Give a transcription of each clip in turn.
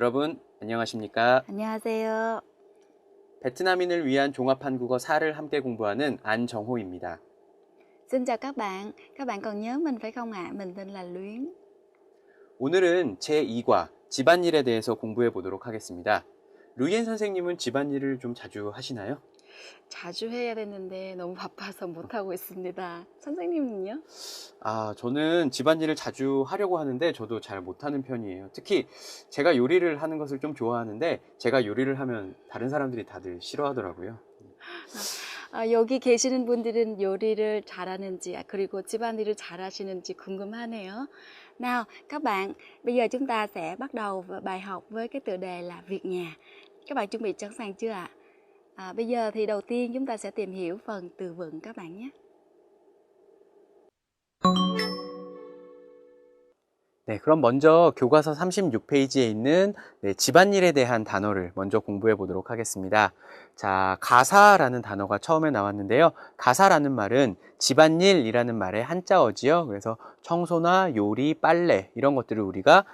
여러분 안녕하십니까? 안녕하세요. 베트남인을 위한 종합 한국어 4를 함께 공부하는 안정호입니다. Xin chào các bạn còn nhớ mình phải không ạ? Mình tên là Luyến. 오늘은 제2과 집안일에 대해서 공부해 보도록 하겠습니다. 루이엔 선생님은 집안일을 좀 자주 하시나요? 자주 해야 되는데 너무 바빠서 못하고 있습니다. 선생님은요? 저는 집안일을 자주 하려고 하는데 저도 잘 못하는 편이에요. 특히 제가 요리를 하는 것을 좀 좋아하는데 제가 요리를 하면 다른 사람들이 다들 싫어하더라고요. 여기 계시는 분들은 요리를 잘하는지 그리고 집안일을 잘하시는지 궁금하네요. Nào, các bạn, bây giờ chúng ta sẽ bắt đầu bài học với cái tựa đề là việc nhà. Các bạn chuẩn bị sẵn sàng chưa ạ? Bây giờ thì đầu tiên chúng ta sẽ tìm hiểu phần từ vựng các bạn nhé. 네, 그럼 먼저 교과서 36페이지에 있는 집안일에 대한 단어를 먼저 공부해 보도록 하겠습니다. 자, 가사라는 단어가 처음에 나왔는데요. 가사라는 말은 집안일이라는 말의 한자어지요. 그래서 청소나 요리, 빨래 이런 것들을 우리가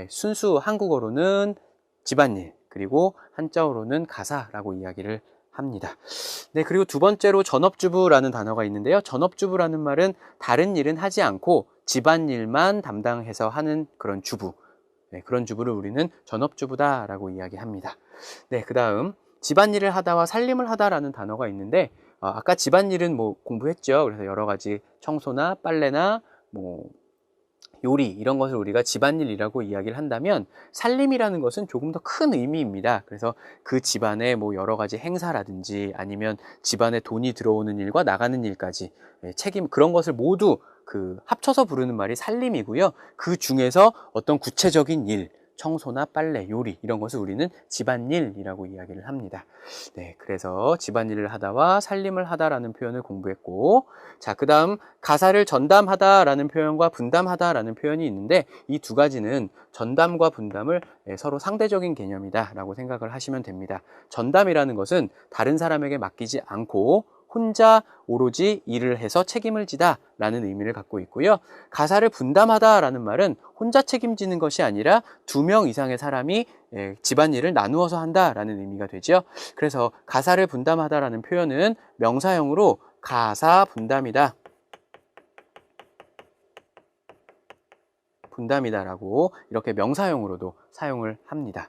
순수 한국어로는 집안일, 그리고 한자어로는 가사라고 이야기를 합니다. 네, 그리고 두 번째로 전업주부라는 단어가 있는데요. 전업주부라는 말은 다른 일은 하지 않고 집안일만 담당해서 하는 그런 주부. 네, 그런 주부를 우리는 전업주부다라고 이야기합니다. 네, 그 다음 집안일을 하다와 살림을 하다라는 단어가 있는데 아까 집안일은 뭐 공부했죠. 그래서 여러 가지 청소나 빨래나 뭐 요리 이런 것을 우리가 집안일이라고 이야기를 한다면 살림이라는 것은 조금 더 큰 의미입니다. 그래서 그 집안의 뭐 여러 가지 행사라든지 아니면 집안에 돈이 들어오는 일과 나가는 일까지 책임 그런 것을 모두 합쳐서 부르는 말이 살림이고요. 그 중에서 어떤 구체적인 일, 청소나 빨래, 요리 이런 것을 우리는 집안일이라고 이야기를 합니다. 네, 그래서 집안일을 하다와 살림을 하다라는 표현을 공부했고, 자, 그 다음 가사를 전담하다라는 표현과 분담하다라는 표현이 있는데 이 두 가지는 전담과 분담을 서로 상대적인 개념이다라고 생각을 하시면 됩니다. 전담이라는 것은 다른 사람에게 맡기지 않고 혼자 오로지 일을 해서 책임을 지다 라는 의미를 갖고 있고요. 가사를 분담하다 라는 말은 혼자 책임지는 것이 아니라 2명 이상의 사람이 집안일을 나누어서 한다 라는 의미가 되죠. 그래서 가사를 분담하다 라는 표현은 명사형으로 가사 분담이다. 분담이다라고 이렇게 명사형으로도 사용을 합니다.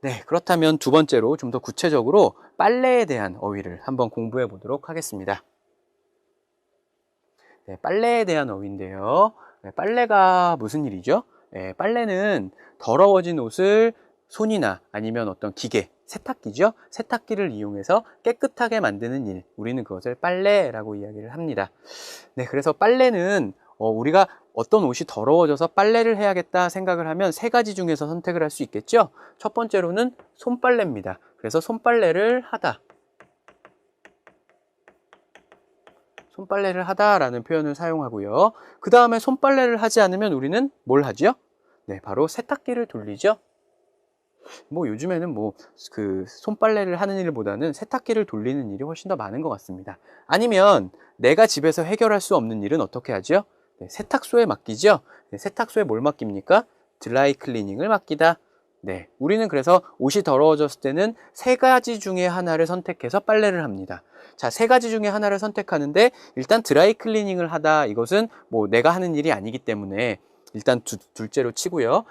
네, 그렇다면 두 번째로 좀 더 구체적으로 빨래에 대한 어휘를 한번 공부해 보도록 하겠습니다. 네, 빨래에 대한 어휘인데요. 네, 빨래가 무슨 일이죠? 네, 빨래는 더러워진 옷을 손이나 아니면 어떤 기계, 세탁기죠? 세탁기를 이용해서 깨끗하게 만드는 일, 우리는 그것을 빨래라고 이야기를 합니다. 네, 그래서 빨래는 우리가 어떤 옷이 더러워져서 빨래를 해야겠다 생각을 하면 세 가지 중에서 선택을 할 수 있겠죠? 첫 번째로는 손빨래입니다. 그래서 손빨래를 하다. 손빨래를 하다라는 표현을 사용하고요. 그 다음에 손빨래를 하지 않으면 우리는 뭘 하죠? 네, 바로 세탁기를 돌리죠. 뭐 요즘에는 손빨래를 하는 일보다는 세탁기를 돌리는 일이 훨씬 더 많은 것 같습니다. 아니면 내가 집에서 해결할 수 없는 일은 어떻게 하죠? 네, 세탁소에 맡기죠. 네, 세탁소에 뭘 맡깁니까? 드라이 클리닝을 맡기다. 네, 우리는 그래서 옷이 더러워졌을 때는 세 가지 중에 하나를 선택해서 빨래를 합니다. 자, 세 가지 중에 하나를 선택하는데 일단 드라이 클리닝을 하다 이것은 뭐 내가 하는 일이 아니기 때문에 일단 둘째로 치고요.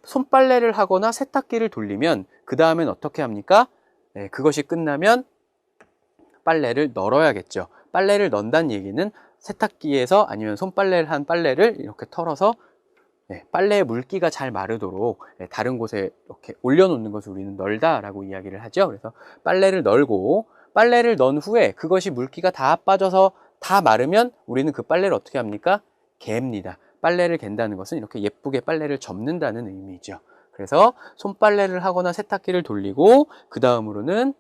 손빨래를 하거나 세탁기를 돌리면 그 다음엔 어떻게 합니까? 네, 그것이 끝나면 빨래를 널어야겠죠. 빨래를 넌다는 얘기는 세탁기에서 아니면 손빨래를 한 빨래를 이렇게 털어서 빨래의 물기가 잘 마르도록 다른 곳에 이렇게 올려놓는 것을 우리는 널다라고 이야기를 하죠. 그래서 빨래를 널고 빨래를 넣은 후에 그것이 물기가 다 빠져서 다 마르면 우리는 그 빨래를 어떻게 합니까? 갭니다. 빨래를 갠다는 것은 이렇게 예쁘게 빨래를 접는다는 의미죠. 그래서 손빨래를 하거나 세탁기를 돌리고 그 다음으로는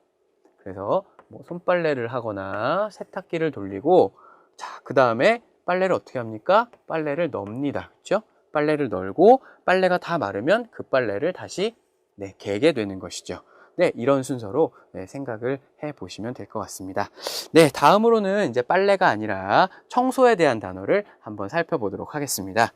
그래서 손빨래를 하거나 세탁기를 돌리고 자, 그 다음에 빨래를 어떻게 합니까? 빨래를 넣습니다. 그렇죠? 빨래를 널고 빨래가 다 마르면 그 빨래를 다시 개게 되는 것이죠. 네, 이런 순서로 생각을 해 보시면 될 것 같습니다. 네, 다음으로는 이제 빨래가 아니라 청소에 대한 단어를 한번 살펴보도록 하겠습니다.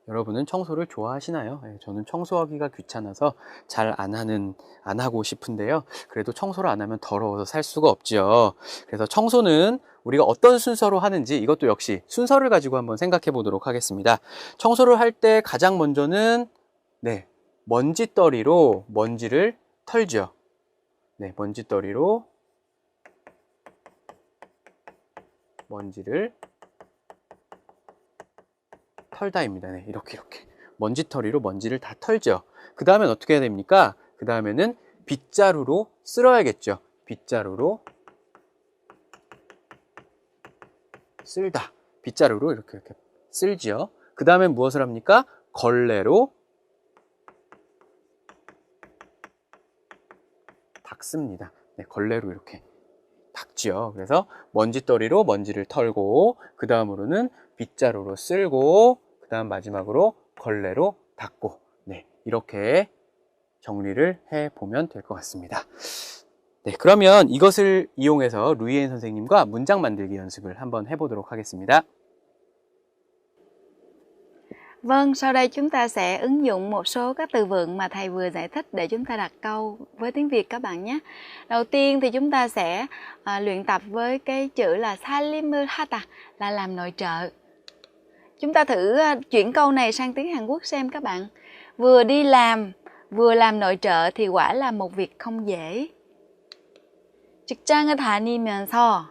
여러분은 청소를 좋아하시나요? 네, 저는 청소하기가 귀찮아서 잘 안 하고 싶은데요. 그래도 청소를 안 하면 더러워서 살 수가 없죠. 그래서 청소는 우리가 어떤 순서로 하는지 이것도 역시 순서를 가지고 한번 생각해 보도록 하겠습니다. 청소를 할 때 가장 먼저는 네, 먼지떨이로 먼지를 털죠. 네, 먼지떨이로 먼지를 털다입니다. 네, 이렇게 먼지털이로 먼지를 다 털죠. 그 다음엔 어떻게 해야 됩니까? 그 다음에는 빗자루로 쓸어야겠죠. 빗자루로 쓸다. 빗자루로 이렇게 쓸지요. 그 다음엔 무엇을 합니까? 걸레로 닦습니다. 네, 걸레로 이렇게 닦지요. 그래서 먼지떨이로 먼지를 털고 그 다음으로는 빗자루로 쓸고 그 다음 마지막으로 걸레로 닦고 네, 이렇게 정리를 해보면 될 것 같습니다. 네, 그러면 이것을 이용해서 루이엔 선생님과 문장 만들기 연습을 한번 해보도록 하겠습니다. Vâng, sau đây chúng ta sẽ ứng dụng một số các từ vựng mà thầy vừa giải thích để chúng ta đặt câu với tiếng Việt các bạn nhé. Đầu tiên thì chúng ta sẽ luyện tập với cái chữ là 살림을 하다 là làm nội trợ. Chúng ta thử chuyển câu này sang tiếng Hàn Quốc xem các bạn. Vừa đi làm, vừa làm nội trợ thì quả là một việc không dễ. 직장을 다니면서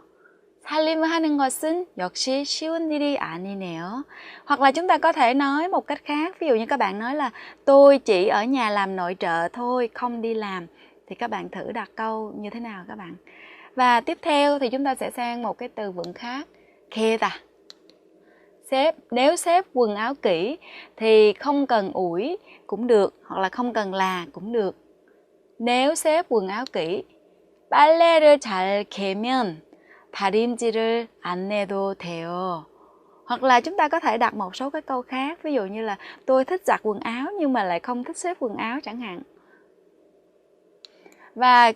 살림을 하는 것은 역시 쉬운 일이 아니네요. Hoặc là chúng ta có thể nói một cách khác. Ví dụ như các bạn nói là tôi chỉ ở nhà làm nội trợ thôi, không đi làm. Thì các bạn thử đặt câu như thế nào các bạn. Và tiếp theo thì chúng ta sẽ sang một cái từ vựng khác. Keda. Nếu xếp quần áo kỹ thì không cần ủi cũng được, hoặc là không cần là cũng được. Nếu xếp quần áo kỹ. 빨래를 잘 개면 다림질을 안 내도 돼요. Hoặc là chúng ta có thể đặt một số cái câu khác. Ví dụ như là tôi thích giặt quần áo nhưng mà lại không thích xếp quần áo chẳng hạn. Và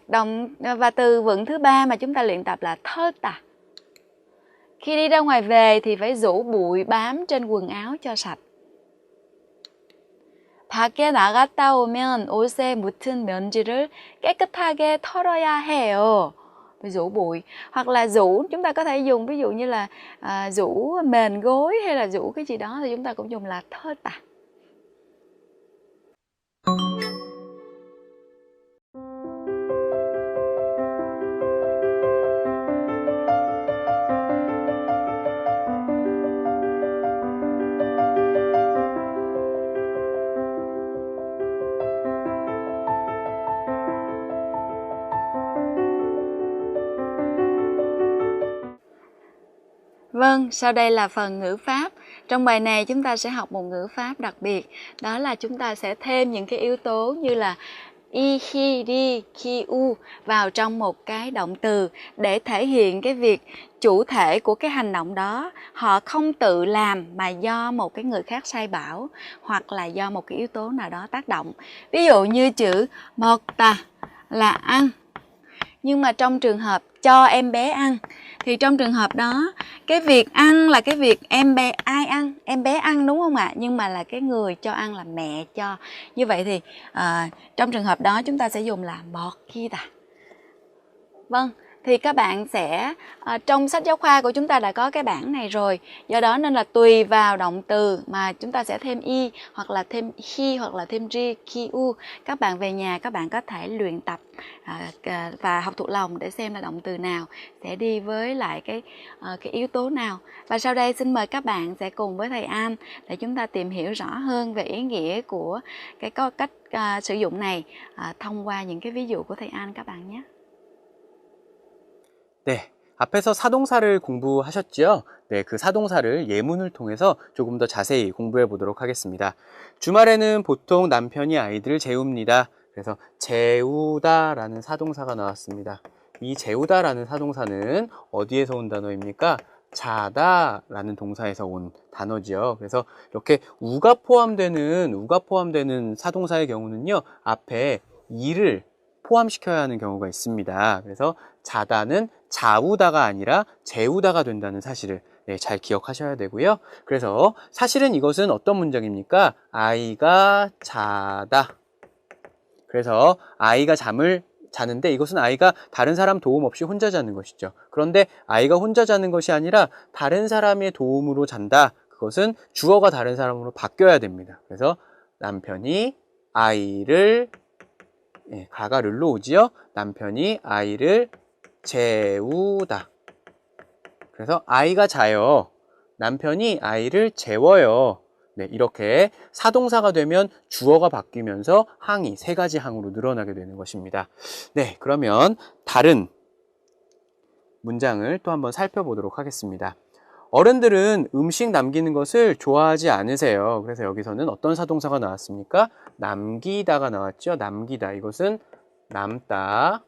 từ vựng thứ ba mà chúng ta luyện tập là 털다. Khi đi ra ngoài về thì phải rũ bụi bám trên quần áo cho sạch. 밖에 나갔다 오면 옷에 묻은 먼지를 깨끗하게 털어야 해요. Rũ bụi. Hoặc là rũ chúng ta có thể dùng ví dụ như là rũ mền gối hay là rũ cái gì đó thì chúng ta cũng dùng là 털다. Vâng, sau đây là phần ngữ pháp. Trong bài này chúng ta sẽ học một ngữ pháp đặc biệt. Đó là chúng ta sẽ thêm những cái yếu tố như là i, hi, ri, ki, u vào trong một cái động từ để thể hiện cái việc chủ thể của cái hành động đó họ không tự làm mà do một cái người khác sai bảo hoặc là do một cái yếu tố nào đó tác động. Ví dụ như chữ 먹다 là ăn. Nhưng mà trong trường hợp cho em bé ăn thì trong trường hợp đó cái việc ăn là cái việc em bé ai ăn, em bé ăn đúng không ạ? Nhưng mà là cái người cho ăn là mẹ cho. Như vậy thì trong trường hợp đó chúng ta sẽ dùng là 먹이다. Vâng, thì các bạn sẽ trong sách giáo khoa của chúng ta đã có cái bảng này rồi. Do đó nên là tùy vào động từ mà chúng ta sẽ thêm i hoặc là thêm hi hoặc là thêm ri, ki, u. Các bạn về nhà các bạn có thể luyện tập và học thuộc lòng để xem là động từ nào sẽ đi với lại cái yếu tố nào. Và sau đây xin mời các bạn sẽ cùng với thầy An để chúng ta tìm hiểu rõ hơn về ý nghĩa của cái cách sử dụng này thông qua những cái ví dụ của thầy An các bạn nhé. 네, 앞에서 사동사를 공부하셨지요? 네, 그 사동사를 예문을 통해서 조금 더 자세히 공부해 보도록 하겠습니다. 주말에는 보통 남편이 아이들을 재웁니다. 그래서 재우다 라는 사동사가 나왔습니다. 이 재우다 라는 사동사는 어디에서 온 단어입니까? 자다 라는 동사에서 온 단어지요. 그래서 이렇게 우가 포함되는 사동사의 경우는요, 앞에 이를 포함시켜야 하는 경우가 있습니다. 그래서 자다는 자우다가 아니라 재우다가 된다는 사실을 잘 기억하셔야 되고요. 그래서 사실은 이것은 어떤 문장입니까? 아이가 자다. 그래서 아이가 잠을 자는데 이것은 아이가 다른 사람 도움 없이 혼자 자는 것이죠. 그런데 아이가 혼자 자는 것이 아니라 다른 사람의 도움으로 잔다. 그것은 주어가 다른 사람으로 바뀌어야 됩니다. 그래서 남편이 아이를 가가 르로 오지요. 남편이 아이를 재우다. 그래서 아이가 자요. 남편이 아이를 재워요. 네, 이렇게 사동사가 되면 주어가 바뀌면서 항이 세 가지 항으로 늘어나게 되는 것입니다. 네, 그러면 다른 문장을 또 한번 살펴보도록 하겠습니다. 어른들은 음식 남기는 것을 좋아하지 않으세요. 그래서 여기서는 어떤 사동사가 나왔습니까? 남기다가 나왔죠. 남기다. 이것은 남다.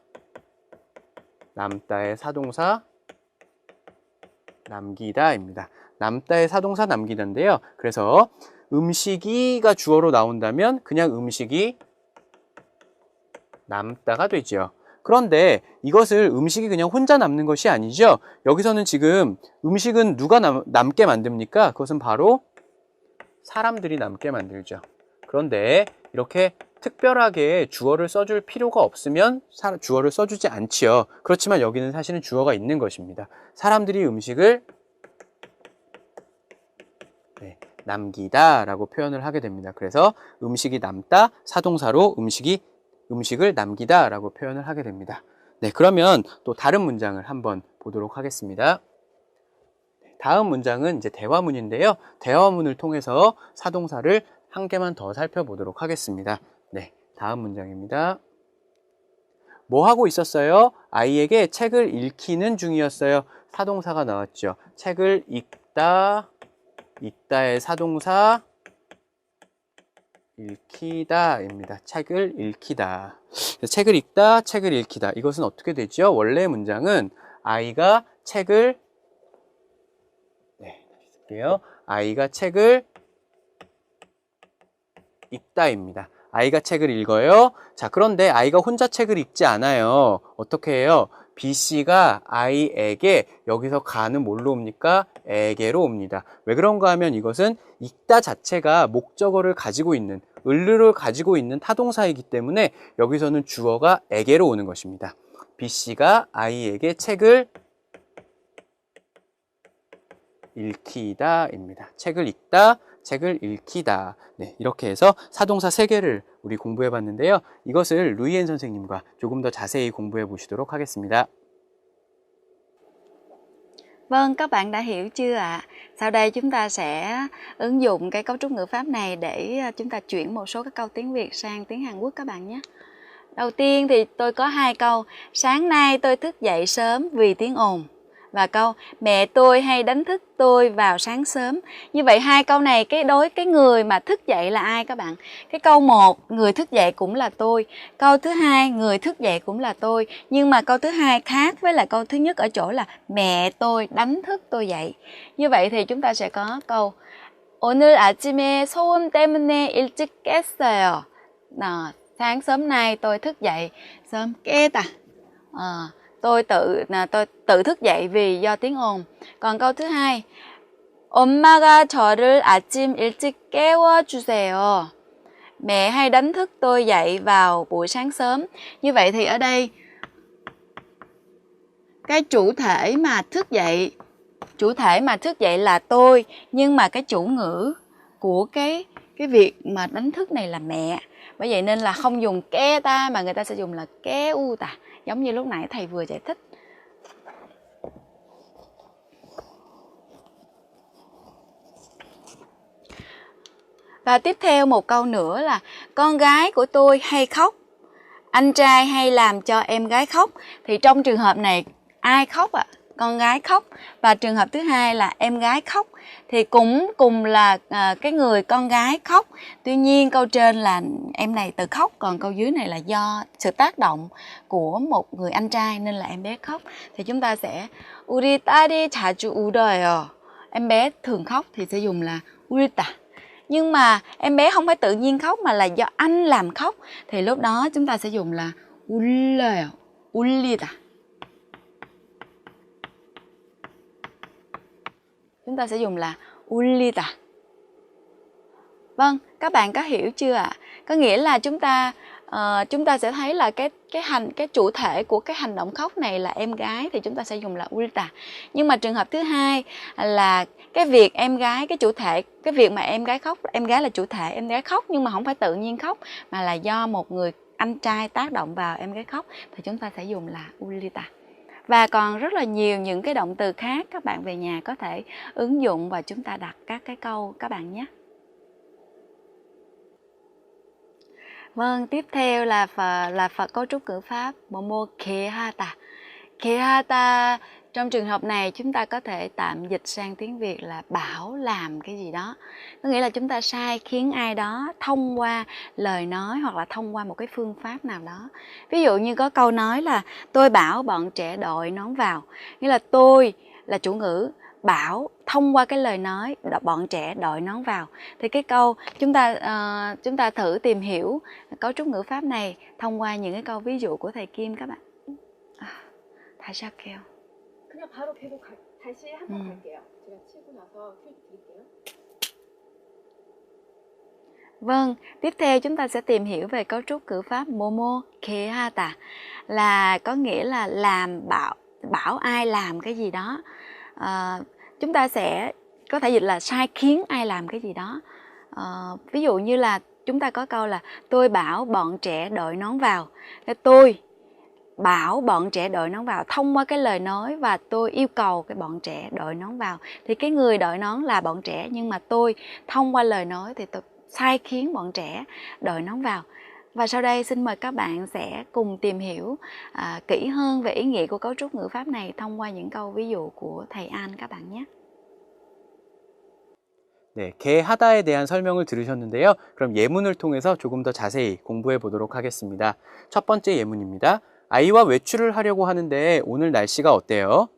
남다의 사동사 남기다입니다. 남다의 사동사 남기다인데요. 그래서 음식이가 주어로 나온다면 그냥 음식이 남다가 되죠. 그런데 이것을 음식이 그냥 혼자 남는 것이 아니죠. 여기서는 지금 음식은 누가 남게 만듭니까? 그것은 바로 사람들이 남게 만들죠. 그런데 이렇게 특별하게 주어를 써줄 필요가 없으면 주어를 써주지 않지요. 그렇지만 여기는 사실은 주어가 있는 것입니다. 사람들이 음식을 남기다 라고 표현을 하게 됩니다. 그래서 음식이 남다, 사동사로 음식을 남기다 라고 표현을 하게 됩니다. 네, 그러면 또 다른 문장을 한번 보도록 하겠습니다. 다음 문장은 이제 대화문인데요. 대화문을 통해서 사동사를 한 개만 더 살펴보도록 하겠습니다. 네, 다음 문장입니다. 뭐 하고 있었어요? 아이에게 책을 읽히는 중이었어요. 사동사가 나왔죠. 책을 읽다, 읽다의 사동사 읽히다입니다. 책을 읽히다. 책을 읽다, 책을 읽히다. 이것은 어떻게 되죠? 원래 문장은 아이가 책을 아이가 책을 읽다입니다. 아이가 책을 읽어요. 자, 그런데 아이가 혼자 책을 읽지 않아요. 어떻게 해요? B씨가 아이에게, 여기서 가는 뭘로 옵니까? 에게로 옵니다. 왜 그런가 하면 이것은 읽다 자체가 목적어를 가지고 있는, 을르를 가지고 있는 타동사이기 때문에 여기서는 주어가 에게로 오는 것입니다. B씨가 아이에게 책을 읽히다입니다. 책을 읽다, 책을 읽히다. 네, 이렇게 해서 사동사 3개를 우리 공부해 봤는데요. 이것을 루이엔 선생님과 조금 더 자세히 공부해 보시도록 하겠습니다. Vâng, các bạn đã hiểu chưa ạ? Sau đây chúng ta sẽ ứng dụng cái cấu trúc ngữ pháp này để chúng ta chuyển một số các câu tiếng Việt sang tiếng Hàn Quốc các bạn nhé. Đầu tiên thì tôi có 2 câu. Sáng nay tôi thức dậy sớm vì tiếng ồn. Và câu mẹ tôi hay đánh thức tôi vào sáng sớm. Như vậy 2 câu này đối cái người mà thức dậy là ai các bạn? Cái câu 1 người thức dậy cũng là tôi. Câu thứ 2 người thức dậy cũng là tôi. Nhưng mà câu thứ 2 khác với lại câu thứ nhất ở chỗ là mẹ tôi đánh thức tôi dậy. Như vậy thì chúng ta sẽ có câu 오늘 아침에 소음 때문에 일찍 깼어요. Sáng sớm nay tôi thức dậy sớm 깨다. Tôi tự thức dậy vì do tiếng ồn. Còn câu thứ 2, 엄마가 저를 아침 일찍 깨워주세요. Mẹ hay đánh thức tôi dậy vào buổi sáng sớm. Như vậy thì ở đây cái chủ thể mà thức dậy là tôi, nhưng mà cái chủ ngữ của cái việc mà đánh thức này là mẹ. Bởi vậy nên là không dùng ke ta mà người ta sẽ dùng là ke u ta, giống như lúc nãy thầy vừa giải thích. Và tiếp theo một câu nữa là con gái của tôi hay khóc, anh trai hay làm cho em gái khóc. Thì trong trường hợp này ai khóc ạ? Con gái khóc. Và trường hợp thứ hai là em gái khóc. Thì cũng cùng là cái người con gái khóc. Tuy nhiên câu trên là em này tự khóc, còn câu dưới này là do sự tác động của một người anh trai nên là em bé khóc. Thì chúng ta sẽ 우리 딸이 자주 울어요. Em bé thường khóc thì sẽ dùng là 울다. Nhưng mà em bé không phải tự nhiên khóc mà là do anh làm khóc thì lúc đó chúng ta sẽ dùng là 울려요. 울리다. Chúng ta sẽ dùng là 울리다. Vâng, các bạn có hiểu chưa ạ? Có nghĩa là chúng ta sẽ thấy là cái chủ thể của cái hành động khóc này là em gái thì chúng ta sẽ dùng là ulta. Nhưng mà trường hợp thứ hai là cái việc em gái, cái chủ thể, cái việc mà em gái khóc, em gái là chủ thể, em gái khóc nhưng mà không phải tự nhiên khóc mà là do một người anh trai tác động vào em gái khóc thì chúng ta sẽ dùng là ulita. Và còn rất là nhiều những cái động từ khác các bạn về nhà có thể ứng dụng và chúng ta đặt các cái câu các bạn nhé. Vâng, tiếp theo là phần cấu trúc ngữ pháp Momo kehata. Kehata trong trường hợp này chúng ta có thể tạm dịch sang tiếng Việt là bảo làm cái gì đó. Có nghĩa là chúng ta sai khiến ai đó thông qua lời nói hoặc là thông qua một cái phương pháp nào đó. Ví dụ như có câu nói là tôi bảo bọn trẻ đội nón vào. Nghĩa là tôi là chủ ngữ, bảo thông qua cái lời nói bọn trẻ đội nón vào. Thì cái câu chúng ta thử tìm hiểu cấu trúc ngữ pháp này thông qua những cái câu ví dụ của thầy Kim các bạn. 다시 할게요. 그냥 바로 계속 다시 한번 갈게요. 제가 치고 나서 큐 드릴게요. Vâng, tiếp theo chúng ta sẽ tìm hiểu về cấu trúc ngữ pháp momo kehata là có nghĩa là làm bảo ai làm cái gì đó. Chúng ta sẽ có thể dịch là sai khiến ai làm cái gì đó. Ví dụ như là chúng ta có câu là tôi bảo bọn trẻ đội nón vào. Tôi bảo bọn trẻ đội nón vào thông qua cái lời nói và tôi yêu cầu cái bọn trẻ đội nón vào. Thì cái người đội nón là bọn trẻ nhưng mà tôi thông qua lời nói thì tôi sai khiến bọn trẻ đội nón vào. Và sau đây xin mời các bạn sẽ cùng tìm hiểu kỹ hơn về ý nghĩa của cấu trúc ngữ pháp này thông qua những câu ví dụ của thầy An các bạn nhé. 네, 개하다에 대한 설명을 들으셨는데요. 그럼 예문을 통해서 조금 더 자세히 공부해 보도록 하겠습니다. 첫 번째 예문입니다. 아이와 외출을 하려고 하는데 오늘 날씨가 어때요?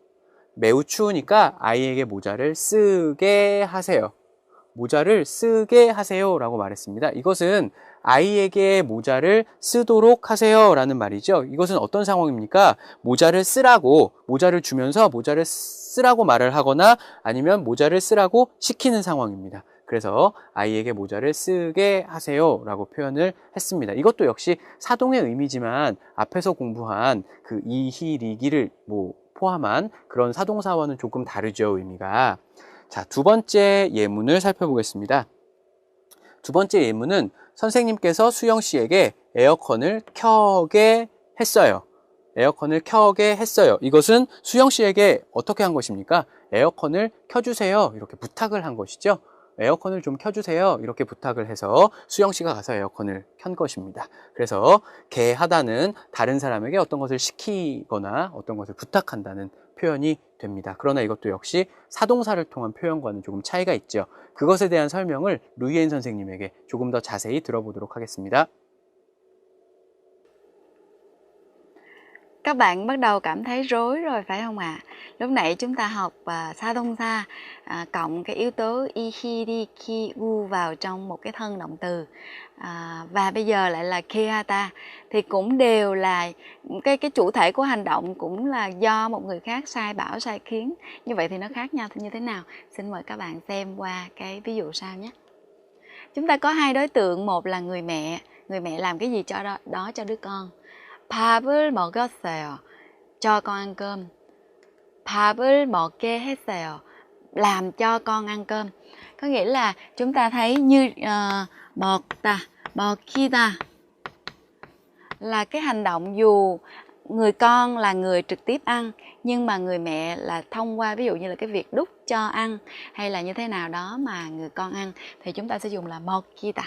매우 추우니까 아이에게 모자를 쓰게 하세요. 모자를 쓰게 하세요 라고 말했습니다. 이것은 아이에게 모자를 쓰도록 하세요 라는 말이죠. 이것은 어떤 상황입니까? 모자를 쓰라고, 모자를 주면서 모자를 쓰라고 말을 하거나 아니면 모자를 쓰라고 시키는 상황입니다. 그래서 아이에게 모자를 쓰게 하세요 라고 표현을 했습니다. 이것도 역시 사동의 의미지만 앞에서 공부한 그 이희리기를 포함한 그런 사동사와는 조금 다르죠, 의미가. 자, 두 번째 예문을 살펴보겠습니다. 두 번째 예문은 선생님께서 수영 씨에게 에어컨을 켜게 했어요. 에어컨을 켜게 했어요. 이것은 수영 씨에게 어떻게 한 것입니까? 에어컨을 켜주세요. 이렇게 부탁을 한 것이죠. 에어컨을 좀 켜주세요. 이렇게 부탁을 해서 수영 씨가 가서 에어컨을 켠 것입니다. 그래서 개하다는 다른 사람에게 어떤 것을 시키거나 어떤 것을 부탁한다는 표현이 됩니다. 그러나 이것도 역시 사동사를 통한 표현과는 조금 차이가 있죠. 그것에 대한 설명을 루이엔 선생님에게 조금 더 자세히 들어보도록 ha겠습니다. Các bạn bắt đầu cảm thấy rối rồi phải không ạ? Lúc nãy chúng ta học 사동사 cộng cái yếu tố 이히리키우 vào trong một cái thân động từ. Và bây giờ lại là kehata thì cũng đều là cái chủ thể của hành động cũng là do một người khác sai bảo sai khiến. Như vậy thì nó khác nhau như thế nào? Xin mời các bạn xem qua cái ví dụ sau nhé. Chúng ta có hai đối tượng, một là người mẹ làm cái gì cho đó cho đứa con. 밥을 먹였어요. cho con ăn cơm. 밥을 먹게 했어요. làm cho con ăn cơm. Có nghĩa là chúng ta thấy như 먹다, 먹히다 là cái hành động dù người con là người trực tiếp ăn nhưng mà người mẹ là thông qua ví dụ như là cái việc đút cho ăn hay là như thế nào đó mà người con ăn thì chúng ta sẽ dùng là 먹히다.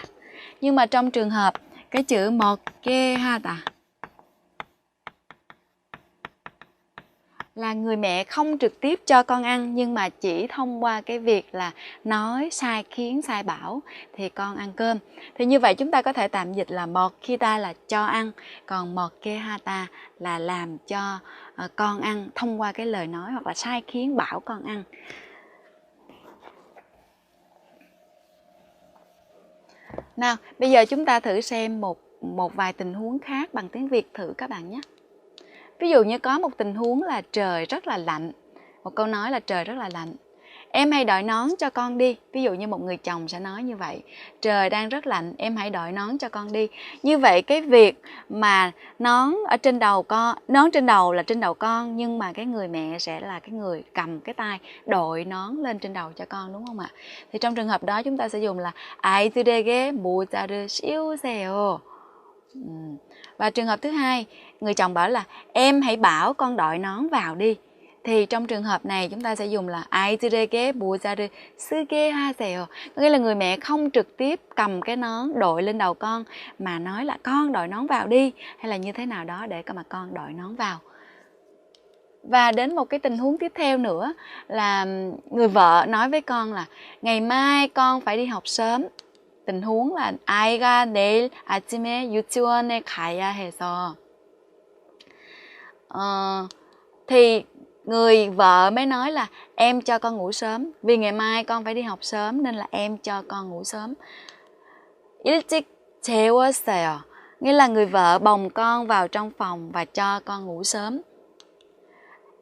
Nhưng mà trong trường hợp cái chữ 먹게 하다 là người mẹ không trực tiếp cho con ăn nhưng mà chỉ thông qua cái việc là nói sai khiến sai bảo thì con ăn cơm. Thì như vậy chúng ta có thể tạm dịch là 먹히다 là cho ăn, còn 먹게 하다 là làm cho con ăn thông qua cái lời nói hoặc là sai khiến bảo con ăn. Nào, bây giờ chúng ta thử xem một một vài tình huống khác bằng tiếng Việt thử các bạn nhé. Ví dụ như có một tình huống là trời rất là lạnh. Một câu nói là trời rất là lạnh. Em hãy đội nón cho con đi. Ví dụ như một người chồng sẽ nói như vậy. Trời đang rất lạnh, em hãy đội nón cho con đi. Như vậy cái việc mà nón ở trên đầu con, nón trên đầu là trên đầu con, nhưng mà cái người mẹ sẽ là cái người cầm cái tay đội nón lên trên đầu cho con, đúng không ạ? Thì trong trường hợp đó chúng ta sẽ dùng là 아이들에게 모자를 씌우세요. Và trường hợp thứ hai, người chồng bảo là em hãy bảo con đội nón vào đi. Thì trong trường hợp này chúng ta sẽ dùng là 아이들에게 모자를 쓰게 하세요. Có nghĩa là người mẹ không trực tiếp cầm cái nón đội lên đầu con, mà nói là con đội nón vào đi, hay là như thế nào đó để mà con đội nón vào. Và đến một cái tình huống tiếp theo nữa là người vợ nói với con là ngày mai con phải đi học sớm. tình huống là 아이가 내일 아침에 유치원에 가야 해서 thì người vợ mới nói là em cho con ngủ sớm vì ngày mai con phải đi học sớm nên là em cho con ngủ sớm. 일찍 재웠어요. Nghĩa là người vợ bồng con vào trong phòng và cho con ngủ sớm.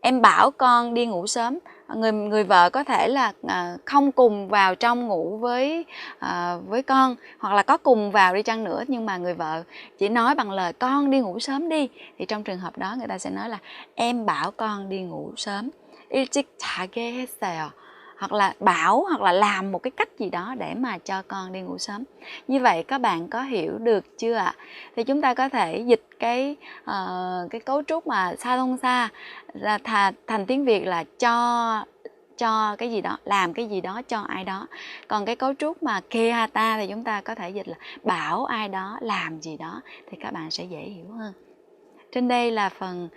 Em bảo con đi ngủ sớm. Người vợ có thể là không cùng vào trong ngủ với con, hoặc là có cùng vào đi chăng nữa, nhưng mà người vợ chỉ nói bằng lời con đi ngủ sớm đi. Thì trong trường hợp đó người ta sẽ nói là em bảo con đi ngủ sớm. 일찍 자게 했어요. Hoặc là bảo hoặc là làm một cái cách gì đó để mà cho con đi ngủ sớm. Như vậy các bạn có hiểu được chưa ạ? Thì chúng ta có thể dịch cái cấu trúc mà sa thông sa thành tiếng Việt là cho cái gì đó, làm cái gì đó cho ai đó. Còn cái cấu trúc mà kehata thì chúng ta có thể dịch là bảo ai đó làm gì đó, thì các bạn sẽ dễ hiểu hơn. Trên đây là phần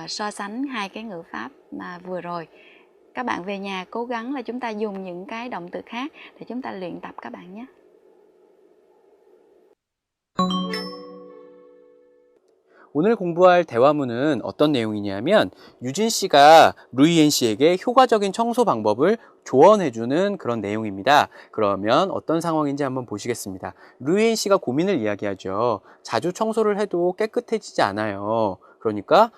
so sánh hai cái ngữ pháp mà vừa rồi. Các bạn về nhà cố gắng là chúng ta dùng những cái động từ khác để chúng ta luyện tập các bạn nhé. 오늘 공부할 대화문은 어떤 내용이냐면 유진 씨가 루이엔 씨에게 효과적인 청소 방법을 조언해주는 그런 내용입니다. 그러면 어떤 상황인지 한번 보시겠습니다. 루이엔 씨가 고민을 이야기하죠. 자주 청소를 해도 깨끗해지지 않아요. 그러니까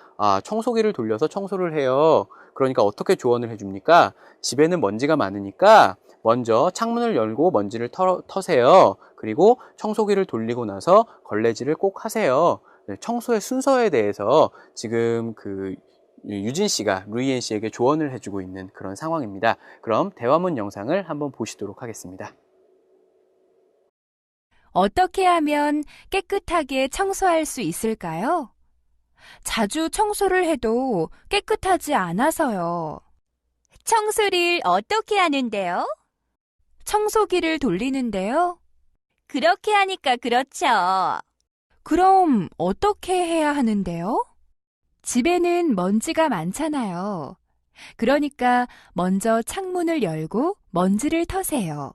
청소기를 돌려서 청소를 해요. 그러니까 어떻게 조언을 해줍니까? 집에는 먼지가 많으니까 먼저 창문을 열고 먼지를 터세요. 그리고 청소기를 돌리고 나서 걸레질을 꼭 하세요. 청소의 순서에 대해서 지금 유진 씨가 루이엔 씨에게 조언을 해주고 있는 그런 상황입니다. 그럼 대화문 영상을 한번 보시도록 하겠습니다. 어떻게 하면 깨끗하게 청소할 수 있을까요? 자주 청소를 해도 깨끗하지 않아서요. 청소를 어떻게 하는데요? 청소기를 돌리는데요. 그렇게 하니까 그렇죠. 그럼 어떻게 해야 하는데요? 집에는 먼지가 많잖아요. 그러니까 먼저 창문을 열고 먼지를 터세요.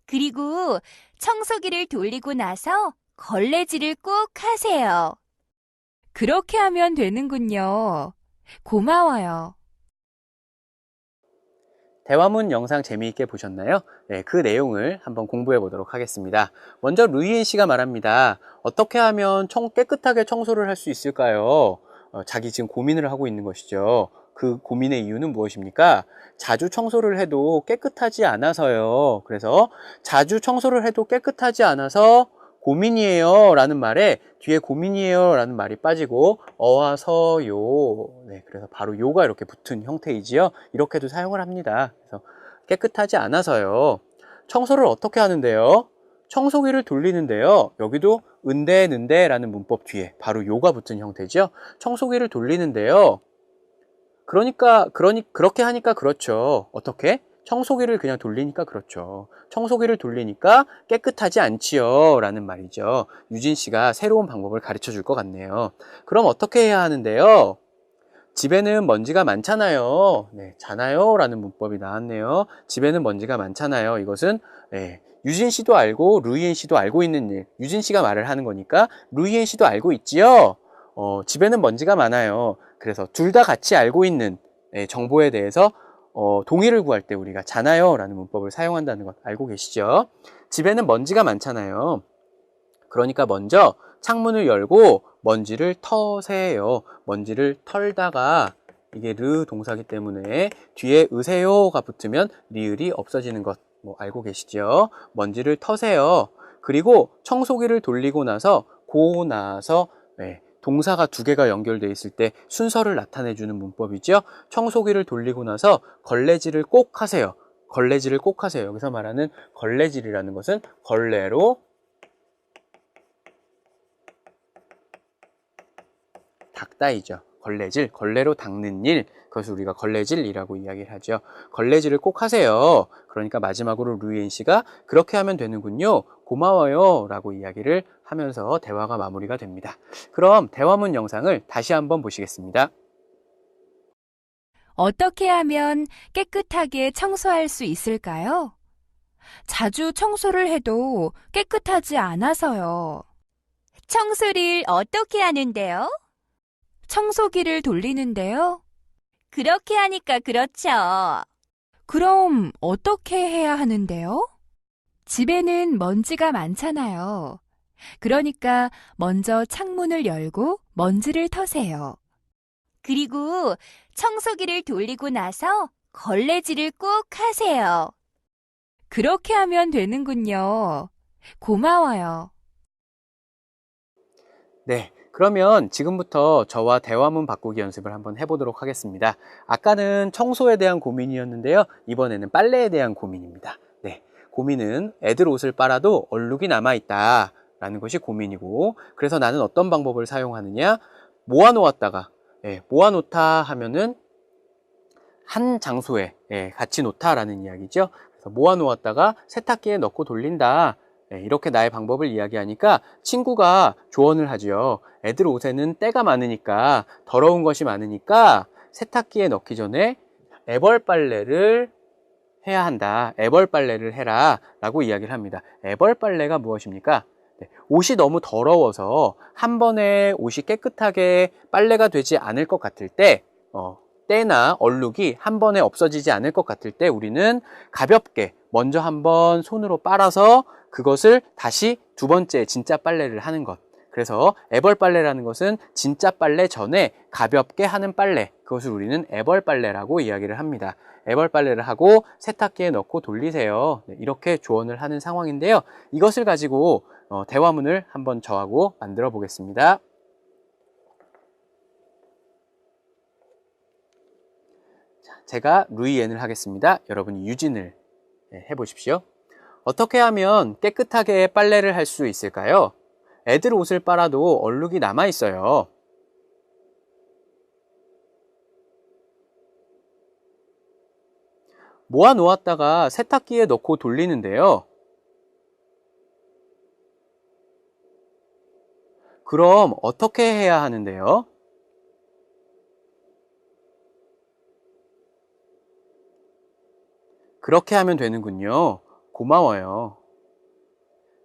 그리고 청소기를 돌리고 나서 걸레질을 꼭 하세요. 그렇게 하면 되는군요. 고마워요. 대화문 영상 재미있게 보셨나요? 네, 그 내용을 한번 공부해 보도록 하겠습니다. 먼저 루이엔 씨가 말합니다. 어떻게 하면 깨끗하게 청소를 할 수 있을까요? 자기 지금 고민을 하고 있는 것이죠. 그 고민의 이유는 무엇입니까? 자주 청소를 해도 깨끗하지 않아서요. 그래서 자주 청소를 해도 깨끗하지 않아서 고민이에요 라는 말에 뒤에 고민이에요 라는 말이 빠지고 어와서요. 네, 그래서 바로 요가 이렇게 붙은 형태이지요. 이렇게도 사용을 합니다. 그래서 깨끗하지 않아서요. 청소를 어떻게 하는데요? 청소기를 돌리는데요. 여기도 은대, 는대 라는 문법 뒤에 바로 요가 붙은 형태죠. 청소기를 돌리는데요. 그렇게 하니까 그렇죠. 어떻게? 청소기를 그냥 돌리니까 그렇죠. 청소기를 돌리니까 깨끗하지 않지요 라는 말이죠. 유진 씨가 새로운 방법을 가르쳐 줄 것 같네요. 그럼 어떻게 해야 하는데요? 집에는 먼지가 많잖아요. 네, 잖아요 라는 문법이 나왔네요. 집에는 먼지가 많잖아요. 이것은 유진 씨도 알고 루이엔 씨도 알고 있는 일. 유진 씨가 말을 하는 거니까 루이엔 씨도 알고 있지요. 집에는 먼지가 많아요. 그래서 둘 다 같이 알고 있는 정보에 대해서 동의를 구할 때 우리가 잖아요 라는 문법을 사용한다는 것 알고 계시죠? 집에는 먼지가 많잖아요. 그러니까 먼저 창문을 열고 먼지를 터세요. 먼지를 털다가 이게 르 동사기 때문에 뒤에 으세요가 붙으면 리을이 없어지는 것 뭐 알고 계시죠? 먼지를 터세요. 그리고 청소기를 돌리고 나서 동사가 두 개가 연결되어 있을 때 순서를 나타내주는 문법이죠. 청소기를 돌리고 나서 걸레질을 꼭 하세요. 걸레질을 꼭 하세요. 여기서 말하는 걸레질이라는 것은 걸레로 닦다이죠. 걸레질, 걸레로 닦는 일, 그것을 우리가 걸레질이라고 이야기를 하죠. 걸레질을 꼭 하세요. 그러니까 마지막으로 루이엔 씨가 그렇게 하면 되는군요. 고마워요 라고 이야기를 하면서 대화가 마무리가 됩니다. 그럼 대화문 영상을 다시 한번 보시겠습니다. 어떻게 하면 깨끗하게 청소할 수 있을까요? 자주 청소를 해도 깨끗하지 않아서요. 청소를 어떻게 하는데요? 청소기를 돌리는데요. 그렇게 하니까 그렇죠. 그럼 어떻게 해야 하는데요? 집에는 먼지가 많잖아요. 그러니까 먼저 창문을 열고 먼지를 터세요. 그리고 청소기를 돌리고 나서 걸레질을 꼭 하세요. 그렇게 하면 되는군요. 고마워요. 네, 그러면 지금부터 저와 대화문 바꾸기 연습을 한번 해보도록 하겠습니다. 아까는 청소에 대한 고민이었는데요. 이번에는 빨래에 대한 고민입니다. 네, 고민은 애들 옷을 빨아도 얼룩이 남아있다 라는 것이 고민이고, 그래서 나는 어떤 방법을 사용하느냐, 모아놓았다가 모아놓다 하면은 한 장소에 같이 놓다라는 이야기죠. 그래서 모아놓았다가 세탁기에 넣고 돌린다. 이렇게 나의 방법을 이야기하니까 친구가 조언을 하죠. 애들 옷에는 때가 많으니까, 더러운 것이 많으니까 세탁기에 넣기 전에 애벌 빨래를 해야 한다. 애벌 빨래를 해라 라고 이야기를 합니다. 애벌 빨래가 무엇입니까? 옷이 너무 더러워서 한 번에 옷이 깨끗하게 빨래가 되지 않을 것 같을 때, 때나 얼룩이 한 번에 없어지지 않을 것 같을 때 우리는 가볍게 먼저 한번 손으로 빨아서 그것을 다시 두 번째 진짜 빨래를 하는 것. 그래서 애벌 빨래라는 것은 진짜 빨래 전에 가볍게 하는 빨래, 그것을 우리는 애벌 빨래라고 이야기를 합니다. 애벌 빨래를 하고 세탁기에 넣고 돌리세요. 이렇게 조언을 하는 상황인데요. 이것을 가지고 대화문을 한번 저하고 만들어 보겠습니다. 제가 루이엔을 하겠습니다. 여러분이 유진을 해보십시오. 어떻게 하면 깨끗하게 빨래를 할 수 있을까요? 애들 옷을 빨아도 얼룩이 남아 있어요. 모아 놓았다가 세탁기에 넣고 돌리는데요. 그럼 어떻게 해야 하는데요? 그렇게 하면 되는군요. 고마워요.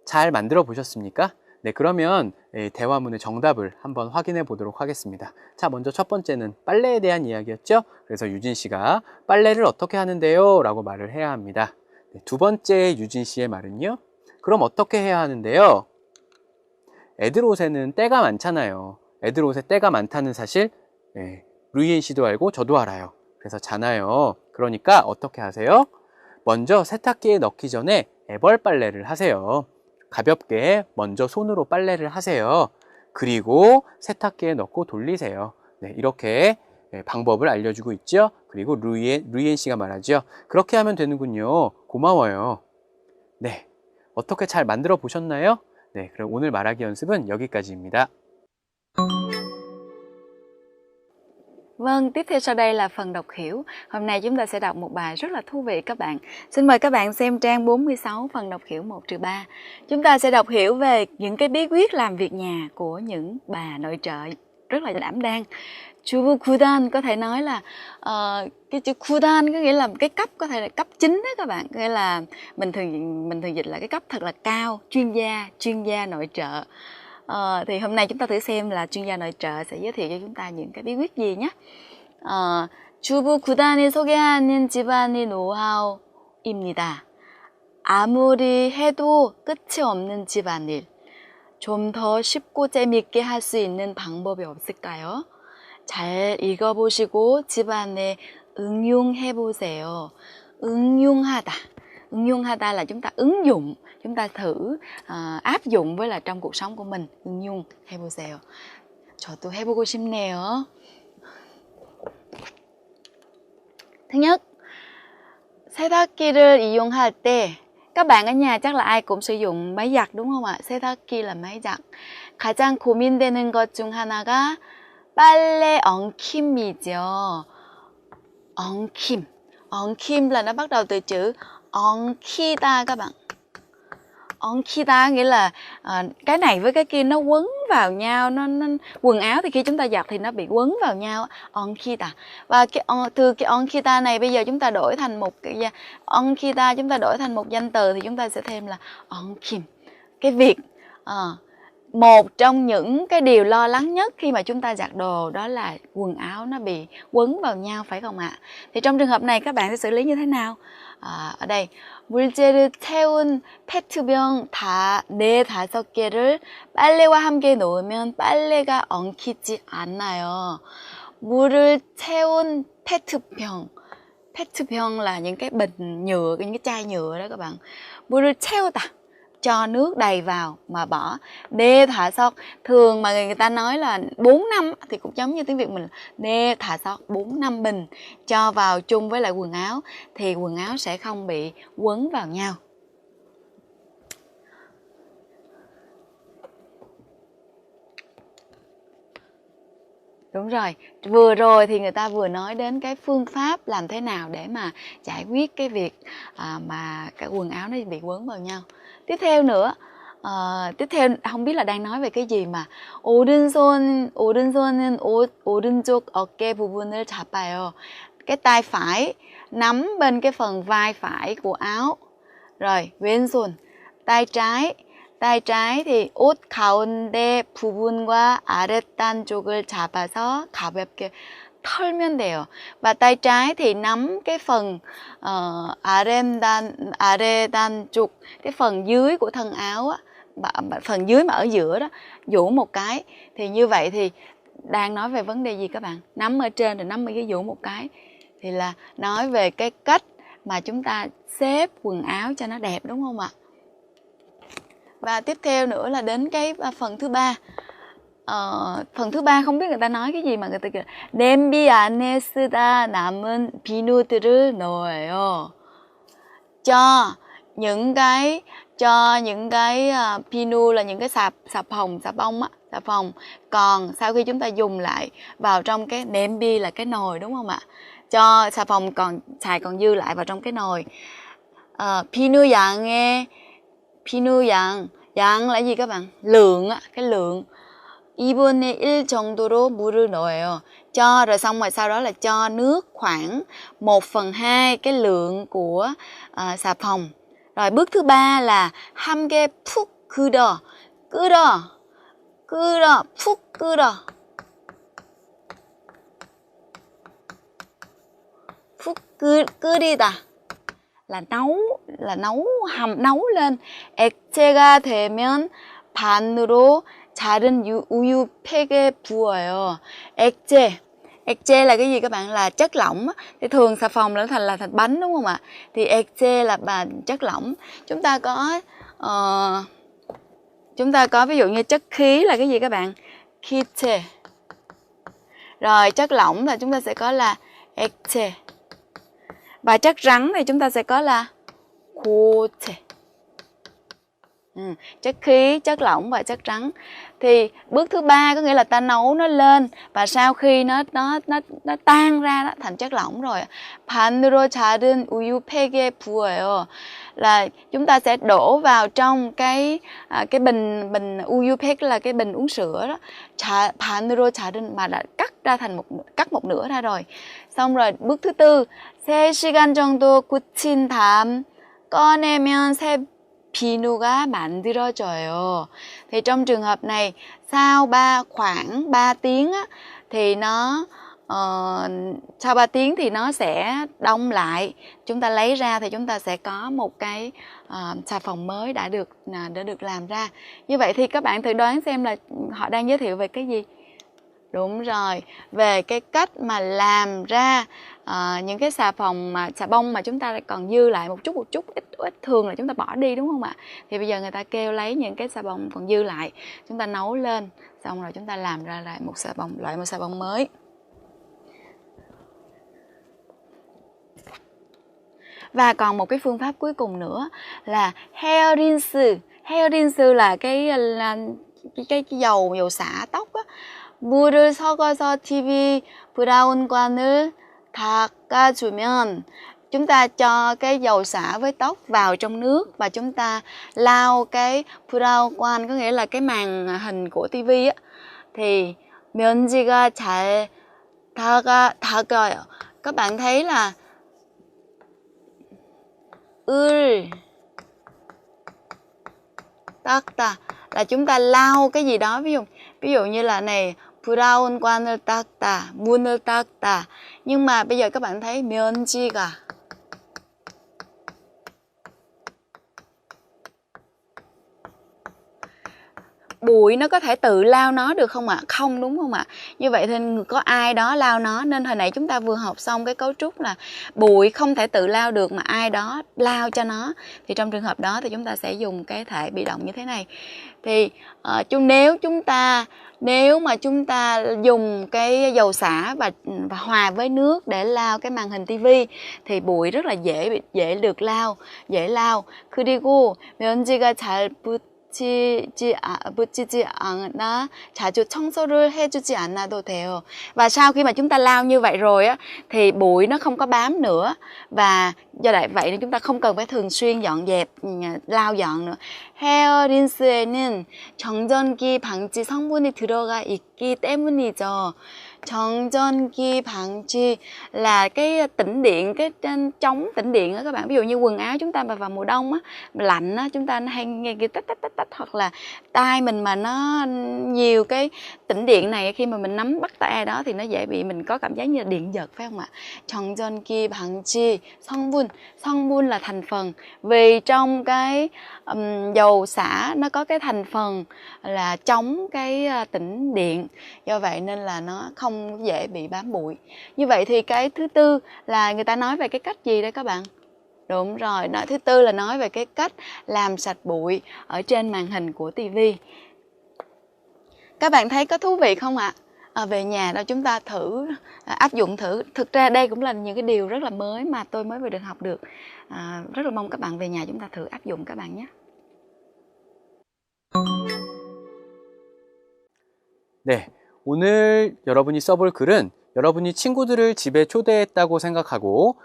잘 만들어 보셨습니까? 네, 그러면 대화문의 정답을 한번 확인해 보도록 하겠습니다. 자, 먼저 첫 번째는 빨래에 대한 이야기였죠? 그래서 유진 씨가 빨래를 어떻게 하는데요? 라고 말을 해야 합니다. 네, 두 번째 유진 씨의 말은요? 그럼 어떻게 해야 하는데요? 애들 옷에는 때가 많잖아요. 애들 옷에 때가 많다는 사실 루이엔 씨도 알고 저도 알아요. 그래서 잖아요. 그러니까 어떻게 하세요? 먼저 세탁기에 넣기 전에 애벌 빨래를 하세요. 가볍게 먼저 손으로 빨래를 하세요. 그리고 세탁기에 넣고 돌리세요. 네, 이렇게 방법을 알려주고 있죠. 그리고 루이엔 씨가 말하죠. 그렇게 하면 되는군요. 고마워요. 네, 어떻게 잘 만들어 보셨나요? 네, 그럼 오늘 말하기 연습은 여기까지입니다. Vâng, tiếp theo sau đây là phần đọc hiểu. Hôm nay chúng ta sẽ đọc một bài rất là thú vị các bạn. Xin mời các bạn xem trang 46 phần đọc hiểu 1-3. Chúng ta sẽ đọc hiểu về những cái bí quyết làm việc nhà của những bà nội trợ rất là đảm đang. Chú Kudan có thể nói là cái chữ Kudan có nghĩa là cái cấp, có thể là cấp chính đó các bạn. Nghĩa là mình thường dịch là cái cấp thật là cao, chuyên gia nội trợ. Thì hôm nay chúng ta thử xem là chuyên gia nội trợ sẽ giới thiệu cho chúng ta những cái bí quyết gì nhé. 주부 구단이 소개하는 집안의 노하우입니다. 아무리 해도 끝이 없는 집안일. 좀 더 쉽고 재미있게 할 수 있는 방법이 없을까요? 잘 읽어보시고 집안에 응용해 보세요. 응용하다. 응용하다 là chúng ta ứng dụng, chúng ta thử áp dụng với lại trong cuộc sống của mình. 응용 해보세요. 저도 해보고 싶네요. Thứ nhất, 세탁기를 이용할 때 các bạn ở nhà chắc là ai cũng sử dụng máy giặt đúng không ạ? 세탁기 là máy giặt. 가장 고민되는 것 중 하나가 빨래 엉킴이죠. 엉킴. 엉킴 là nó bắt đầu từ chữ 엉키다 các bạn. 엉키다 nghĩa là cái này với cái kia nó quấn vào nhau, quần áo thì khi chúng ta giặt thì nó bị quấn vào nhau. 엉키다. Và từ cái 엉키다 này bây giờ chúng ta đổi thành một cái 엉키다, chúng ta đổi thành một danh từ thì chúng ta sẽ thêm là 엉킴. Cái việc một trong những cái điều lo lắng nhất khi mà chúng ta giặt đồ đó là quần áo nó bị quấn vào nhau, phải không ạ? Thì trong trường hợp này các bạn sẽ xử lý như thế nào? ở đây 물질을 태운 페트병 다 4-5개를 빨래와 함께 놓으면 빨래가 엉키지 않아요. 물을 채운 페트병. 페트병 là những cái bình nhựa, những cái chai nhựa đó các bạn. 물을 채우다, cho nước đầy vào mà bỏ. Nê thả sót, thường mà người ta nói là 4 năm thì cũng giống như tiếng Việt mình. Nê thả sót 4 năm bình cho vào chung với lại quần áo thì quần áo sẽ không bị quấn vào nhau. Đúng rồi, vừa rồi thì người ta vừa nói đến cái phương pháp làm thế nào để mà giải quyết cái việc mà cái quần áo nó bị quấn vào nhau. Tiếp theo nữa, tiếp theo không biết là đang nói về cái gì mà 오른손은 오른쪽 어깨 부분을 잡아요. Cái tay phải nắm bên cái phần vai phải của áo. Rồi, 왼손, tay trái. tay trái thì 옷 가운데 부분과 아랫단 쪽을 잡아서 가볍게 털면 돼요. Và tay trái thì nắm cái phần 아래단 쪽, cái phần dưới của thân áo á, phần dưới mà ở giữa đó, vũ một cái. Thì như vậy thì đang nói về vấn đề gì các bạn? Nắm ở trên rồi nắm ở dưới vũ một cái. Thì là nói về cái cách mà chúng ta xếp quần áo cho nó đẹp, đúng không ạ? Và tiếp theo nữa là đến cái phần thứ ba. Phần thứ ba không biết người ta nói cái gì mà người ta kêu 냄비 안에 쓰다 남은 비누들을 넣어요. Cho những cái binu là những cái xà bông còn sau khi chúng ta dùng lại vào trong cái 냄비 là cái nồi, đúng không ạ? Cho xà phòng còn dư lại vào trong cái nồi. 비누 양 là gì các bạn? Lượng á, cái lượng. 2분의 1 정도로 물을 넣어요. Cho rồi xong rồi sau đó là cho nước khoảng 1/2 cái lượng của xà phòng. Rồi bước thứ ba là 함께 푹 끓여. 푹 끓여. 푹 끓이다. Là nấu lên. 액체가 되면 반으로 자른 우유 팩에 부어요. 액체 là cái gì các bạn? Là chất lỏng. Thì thường xà phòng là thành bánh, đúng không ạ? Thì 액체 là chất lỏng. Chúng ta có ví dụ như chất khí là cái gì các bạn? 기체. Rồi chất lỏng là chúng ta sẽ có là 액체. Và chất rắn thì chúng ta sẽ có là 고체. Chất khí, chất lỏng và chất rắn. Thì bước thứ ba có nghĩa là ta nấu nó lên và sau khi nó tan ra đó, thành chất lỏng rồi, 반으로 자른 우유 팩에 부어요. Là chúng ta sẽ đổ vào trong cái bình 우유 팩 là cái bình uống sữa đó. 반으로 자른 mà đã cắt một nửa ra rồi. Xong rồi bước thứ tư, 3시간 정도 굳힌 다음 꺼내면 새 비누가 만들어져요. Thì trong trường hợp này sau khoảng 3 tiếng á, thì nó sau 3 tiếng thì nó sẽ đông lại. Chúng ta lấy ra thì chúng ta sẽ có một cái xà phòng mới đã được làm ra. Như vậy thì các bạn thử đoán xem là họ đang giới thiệu về cái gì? Đúng rồi, về cái cách mà làm ra những cái xà bông mà chúng ta còn dư lại một chút ít thường là chúng ta bỏ đi, đúng không ạ? Thì bây giờ người ta kêu lấy những cái xà bông còn dư lại, chúng ta nấu lên, xong rồi chúng ta làm ra lại một xà bông mới. Và còn một cái phương pháp cuối cùng nữa là hair rinse. Hair rinse là cái dầu xả tóc á. 물을 섞어서 TV 브라운관을 닦아주면, chúng ta cho cái dầu xả với tóc vào trong nước và chúng ta lau cái 브라운관, có nghĩa là cái màn hình của TV á, thì 면지가 잘 닦아요. Các bạn thấy là 을 닦다 là chúng ta lau cái gì đó, ví dụ như là này, 브라운관을 닦다, 문을 닦다. Nhưng mà bây giờ các bạn thấy 면지가, bụi nó có thể tự lau nó được không ạ? Không, đúng không ạ? Như vậy thì có ai đó lau nó, nên hồi nãy chúng ta vừa học xong cái cấu trúc là bụi không thể tự lau được mà ai đó lau cho nó. Thì trong trường hợp đó thì chúng ta sẽ dùng cái thể bị động như thế này. Thì nếu mà chúng ta dùng cái dầu xả và hòa với nước để lau cái màn hình tivi thì bụi rất là dễ được lau, dễ lau. 그리고 면지가 잘 붙이지 않아 자주 청소를 해주지 않아도 돼요. Và sau khi mà chúng ta lau như vậy rồi á thì bụi nó không có bám nữa, và do vậy nên chúng ta không cần phải thường xuyên dọn dẹp, lau dọn nữa. 헤어 린스에는 정전기 방지 성분이 들어가 있기 때문이죠. 정전기 방지 là cái tĩnh điện, cái chống tĩnh điện á các bạn. Ví dụ như quần áo chúng ta mà vào mùa đông á, lạnh á, chúng ta hay nghe cái tách, hoặc là tai mình mà nó nhiều cái tĩnh điện này, khi mà mình nắm bắt tay ai đó thì nó dễ bị mình có cảm giác như là điện giật, phải không ạ? 정전기 방지 성분 là thành phần, vì trong cái dầu xả nó có cái thành phần là chống cái tĩnh điện, do vậy nên là nó không dễ bị bám bụi. Như vậy thì cái thứ tư là người ta nói về cái cách gì đấy các bạn? Đúng rồi, thứ tư là nói về cái cách làm sạch bụi ở trên màn hình của tivi. Các bạn thấy có thú vị không ạ? Về nhà đâu chúng ta thử áp dụng thử. Thực ra đây cũng là những cái điều rất là mới mà tôi mới vừa được học được. Rất là mong các bạn về nhà chúng ta thử áp dụng các bạn nhé. 네, 오늘 여러분이 써볼 글은 여러분이 친구들을 집에 초대했다고 생각하고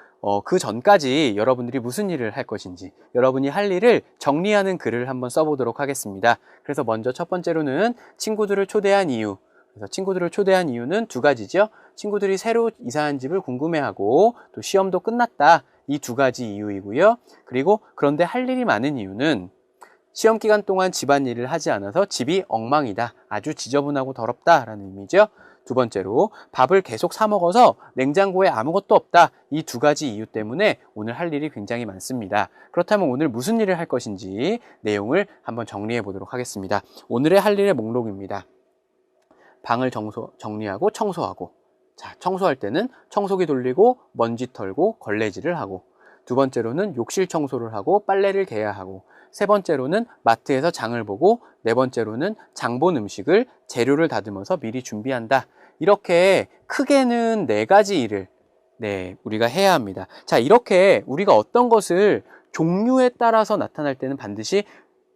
그 전까지 여러분들이 무슨 일을 할 것인지, 여러분이 할 일을 정리하는 글을 한번 써보도록 하겠습니다. 그래서 먼저 첫 번째로는 친구들을 초대한 이유. 그래서 친구들을 초대한 이유는 두 가지죠. 친구들이 새로 이사한 집을 궁금해하고 또 시험도 끝났다. 이 두 가지 이유이고요. 그리고 그런데 할 일이 많은 이유는 시험 기간 동안 집안일을 하지 않아서 집이 엉망이다. 아주 지저분하고 더럽다라는 의미죠. 두 번째로 밥을 계속 사 먹어서 냉장고에 아무것도 없다. 이 두 가지 이유 때문에 오늘 할 일이 굉장히 많습니다. 그렇다면 오늘 무슨 일을 할 것인지 내용을 한번 정리해 보도록 하겠습니다. 오늘의 할 일의 목록입니다. 방을 정리하고 청소하고, 자, 청소할 때는 청소기 돌리고 먼지 털고 걸레질을 하고, 두 번째로는 욕실 청소를 하고 빨래를 개야 하고, 세 번째로는 마트에서 장을 보고, 네 번째로는 장 본 음식을 재료를 다듬어서 미리 준비한다. 이렇게 크게는 네 가지 일을 우리가 해야 합니다. 자, 이렇게 우리가 어떤 것을 종류에 따라서 나타날 때는 반드시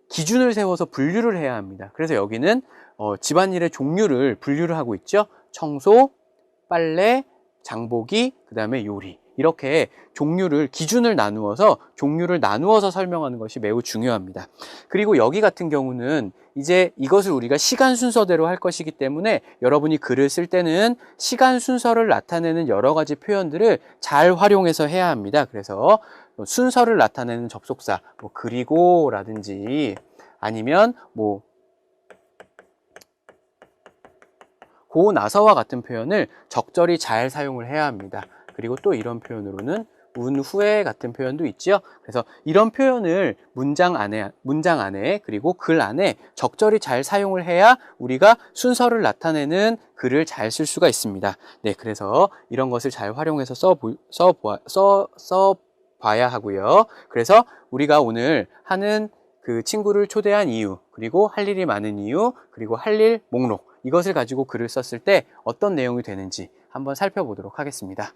기준을 세워서 분류를 해야 합니다. 그래서 여기는 집안일의 종류를 분류를 하고 있죠. 청소, 빨래, 장보기, 그 다음에 요리. 이렇게 기준을 나누어서 종류를 나누어서 설명하는 것이 매우 중요합니다. 그리고 여기 같은 경우는 이제 이것을 우리가 시간 순서대로 할 것이기 때문에 여러분이 글을 쓸 때는 시간 순서를 나타내는 여러 가지 표현들을 잘 활용해서 해야 합니다. 그래서 순서를 나타내는 접속사, 그리고 라든지 아니면 고 나서와 같은 표현을 적절히 잘 사용을 해야 합니다. 그리고 또 이런 표현으로는 운 후에 같은 표현도 있죠. 그래서 이런 표현을 문장 안에 그리고 글 안에 적절히 잘 사용을 해야 우리가 순서를 나타내는 글을 잘 쓸 수가 있습니다. 네, 그래서 이런 것을 잘 활용해서 써봐야 하고요. 그래서 우리가 오늘 하는 그 친구를 초대한 이유, 그리고 할 일이 많은 이유, 그리고 할 일 목록, 이것을 가지고 글을 썼을 때 어떤 내용이 되는지 한번 살펴보도록 하겠습니다.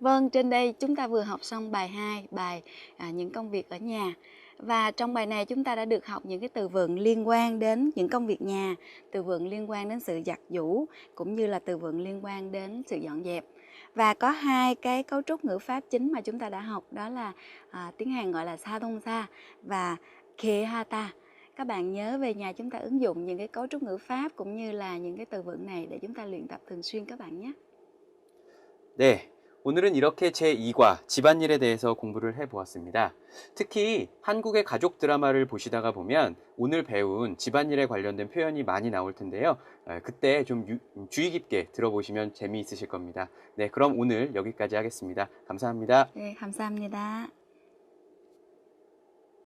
Vâng, trên đây chúng ta vừa học xong bài 2, bài những công việc ở nhà. Và trong bài này chúng ta đã được học những cái từ vựng liên quan đến những công việc nhà, từ vựng liên quan đến sự giặt giũ, cũng như là từ vựng liên quan đến sự dọn dẹp. Và có hai cái cấu trúc ngữ pháp chính mà chúng ta đã học, đó là tiếng Hàn gọi là sa thong sa và khe hata. Các bạn nhớ về nhà chúng ta ứng dụng những cái cấu trúc ngữ pháp cũng như là những cái từ vựng này để chúng ta luyện tập thường xuyên các bạn nhé. 네, 오늘은 이렇게 제2과 집안일에 대해서 공부를 해보았습니다. 특히 한국의 가족 드라마를 보시다가 보면 오늘 배운 집안일에 관련된 표현이 많이 나올 텐데요. 그때 좀 주의 깊게 들어보시면 재미있으실 겁니다. 네, 그럼 오늘 여기까지 하겠습니다. 감사합니다. 네, 감사합니다.